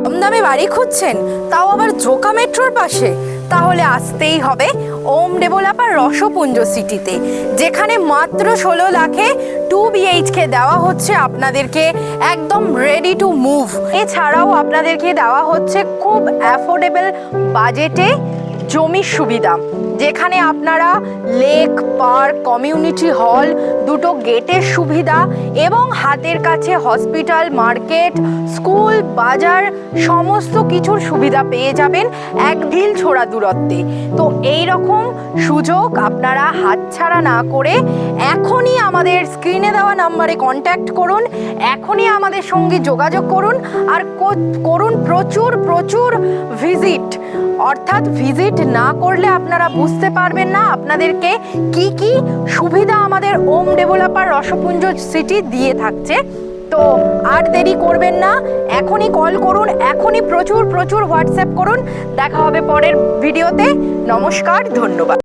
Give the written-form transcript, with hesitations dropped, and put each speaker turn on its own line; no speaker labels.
কম দামে বাড়ি খুঁজছেন, তাও আবার জোকা মেট্রোর পাশে? তাহলে আসতেই হবে ওম ডেভেলপার রসপুঞ্জ সিটিতে, যেখানে মাত্র 16 লাখে 2 BHK দেওয়া হচ্ছে আপনাদেরকে, একদম রেডি টু মুভ। এছাড়াও আপনাদেরকে দেওয়া হচ্ছে খুব অ্যাফোর্ডেবল বাজেটে জমির সুবিধা, যেখানে আপনারা লেক, পার্ক, কমিউনিটি হল, দুটো গেটের সুবিধা এবং হাতের কাছে হসপিটাল, মার্কেট, স্কুল, বাজার সমস্ত কিছুর সুবিধা পেয়ে যাবেন এক ঢিল ছোড়া দূরত্বে। তো এই রকম সুযোগ আপনারা হাতছাড়া না করে এখনই আমাদের স্ক্রিনে দেওয়া নাম্বারে কন্ট্যাক্ট করুন, এখনই আমাদের সঙ্গে যোগাযোগ করুন, আর করুন প্রচুর প্রচুর ভিজিট। অর্থাৎ ভিজিট না করলে আপনারা বুঝতে পারবেন না আপনাদেরকে কি কি সুবিধা আমাদের ওম ডেভেলপার রসপুঞ্জ সিটি দিয়ে থাকছে। তো আর দেরি করবেন না, এখনই কল করুন, এখনই প্রচুর প্রচুর হোয়াটসঅ্যাপ করুন। দেখা হবে পরের ভিডিওতে। নমস্কার, ধন্যবাদ।